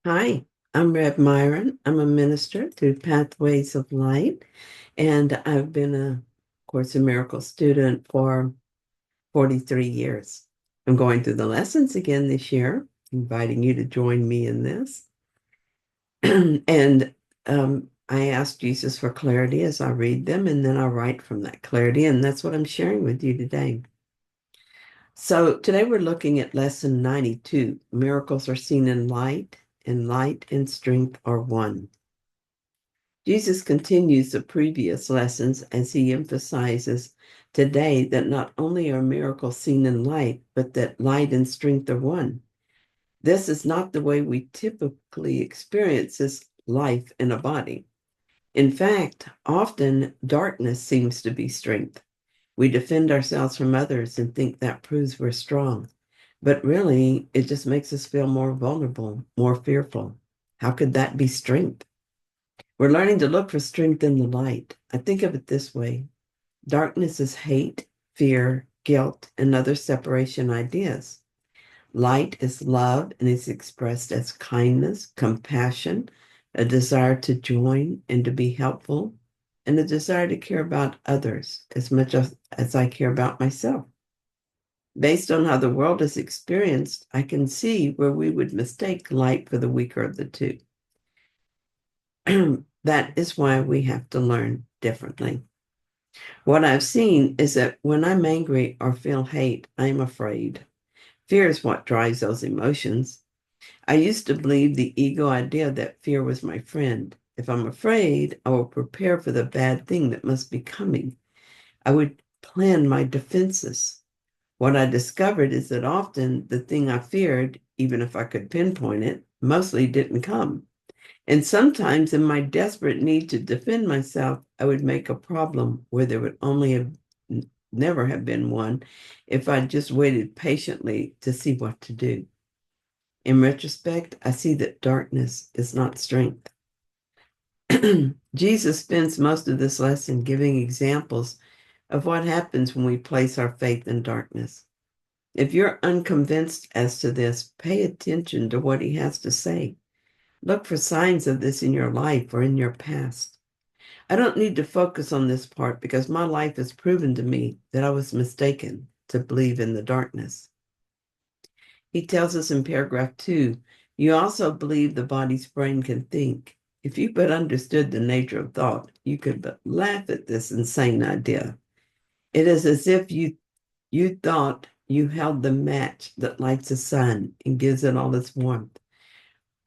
Hi, I'm Rev Myron. I'm a minister through Pathways of Light, and I've been a Course in Miracles student for 43 years. I'm going through the lessons again this year, inviting you to join me in this. And I ask Jesus for clarity as I read them, and then I write from that clarity, and that's what I'm sharing with you today. So today we're looking at lesson 92. Miracles are seen in light, and light and strength are one. Jesus continues the previous lessons as he emphasizes today that not only are miracles seen in light, but that light and strength are one. This is not the way we typically experience this life in a body. In fact, often darkness seems to be strength. We defend ourselves from others and think that proves we're strong. But really, it just makes us feel more vulnerable, more fearful. How could that be strength? We're learning to look for strength in the light. I think of it this way. Darkness is hate, fear, guilt, and other separation ideas. Light is love and is expressed as kindness, compassion, a desire to join and to be helpful, and a desire to care about others as much as I care about myself. Based on how the world is experienced, I can see where we would mistake light for the weaker of the two. That is why we have to learn differently. What I've seen is that when I'm angry or feel hate, I'm afraid. Fear is what drives those emotions. I used to believe the ego idea that fear was my friend. If I'm afraid, I will prepare for the bad thing that must be coming. I would plan my defenses. What I discovered is that often the thing I feared, even if I could pinpoint it, mostly didn't come. And sometimes in my desperate need to defend myself, I would make a problem where there would only have never have been one if I just waited patiently to see what to do. In retrospect, I see that darkness is not strength. Jesus spends most of this lesson giving examples of what happens when we place our faith in darkness. If you're unconvinced as to this, pay attention to what he has to say. Look for signs of this in your life or in your past. I don't need to focus on this part because my life has proven to me that I was mistaken to believe in the darkness. He tells us in paragraph 2, you also believe the body's brain can think. If you but understood the nature of thought, you could but laugh at this insane idea. It is as if you thought you held the match that lights the sun and gives it all its warmth,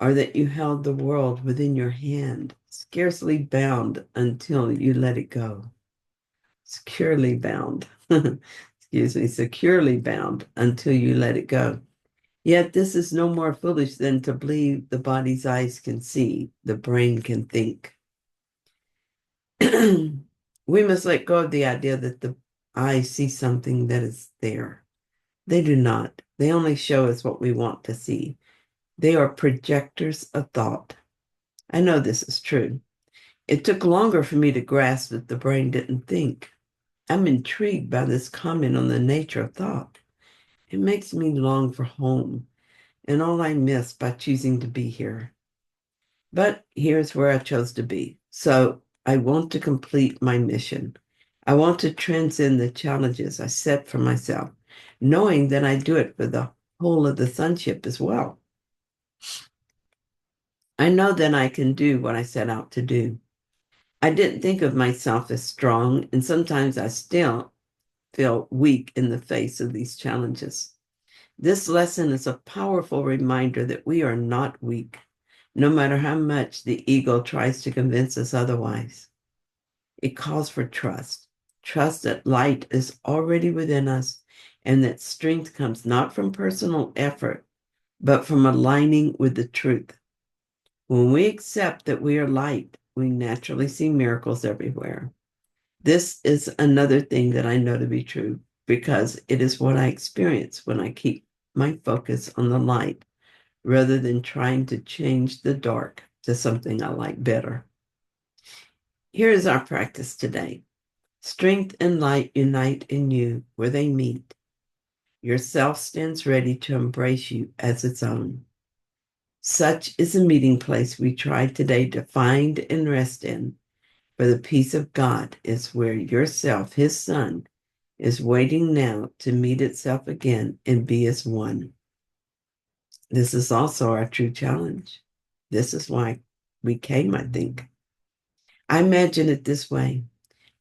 or that you held the world within your hand, scarcely bound until you let it go. Securely bound. Excuse me, securely bound until you let it go. Yet this is no more foolish than to believe the body's eyes can see, the brain can think. We must let go of the idea that the eyes see something that is there. They do not. They only show us what we want to see. They are projectors of thought. I know this is true. It took longer for me to grasp that the brain didn't think. I'm intrigued by this comment on the nature of thought. It makes me long for home and all I miss by choosing to be here. But here's where I chose to be. So I want to complete my mission. I want to transcend the challenges I set for myself, knowing that I do it for the whole of the sonship as well. I know that I can do what I set out to do. I didn't think of myself as strong, and sometimes I still feel weak in the face of these challenges. This lesson is a powerful reminder that we are not weak, no matter how much the ego tries to convince us otherwise. It calls for trust. Trust that light is already within us and that strength comes not from personal effort, but from aligning with the truth. When we accept that we are light, we naturally see miracles everywhere. This is another thing that I know to be true because it is what I experience when I keep my focus on the light rather than trying to change the dark to something I like better. Here is our practice today. Strength and light unite in you where they meet. Your self stands ready to embrace you as its own. Such is a meeting place we try today to find and rest in, for the peace of God is where yourself, his son, is waiting now to meet itself again and be as one. This is also our true challenge. This is why we came, I think. I imagine it this way.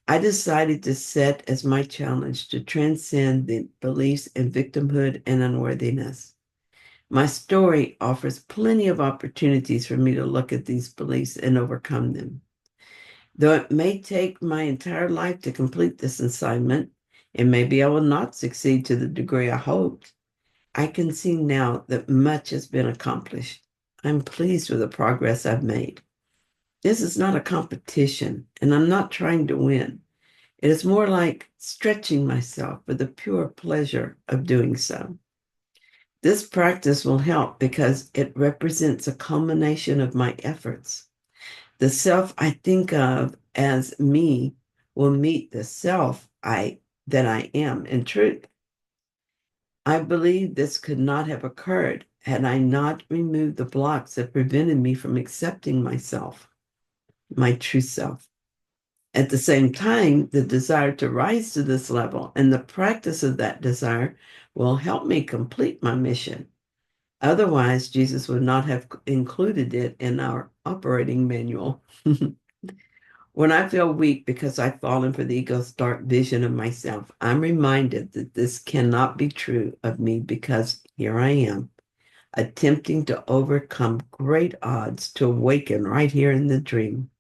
I decided to set as my challenge to transcend the beliefs in victimhood and unworthiness. My story offers plenty of opportunities for me to look at these beliefs and overcome them. Though it may take my entire life to complete this assignment, and maybe I will not succeed to the degree I hoped, I can see now that much has been accomplished. I'm pleased with the progress I've made. This is not a competition, and I'm not trying to win. It is more like stretching myself for the pure pleasure of doing so. This practice will help because it represents a culmination of my efforts. The self I think of as me will meet the self that I am in truth. I believe this could not have occurred had I not removed the blocks that prevented me from accepting myself, my true self. At the same time, the desire to rise to this level and the practice of that desire will help me complete my mission. Otherwise, Jesus would not have included it in our operating manual. When I feel weak because I've fallen for the ego's dark vision of myself, I'm reminded that this cannot be true of me because here I am, attempting to overcome great odds to awaken right here in the dream.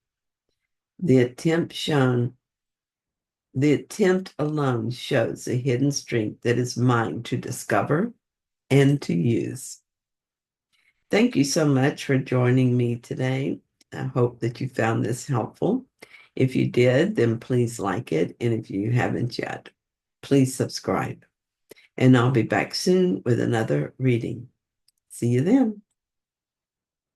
The attempt shown The attempt alone shows a hidden strength that is mine to discover and to use. Thank you so much for joining me today. I hope that you found this helpful. If you did, then please like it. And if you haven't yet, please subscribe. And I'll be back soon with another reading. See you then.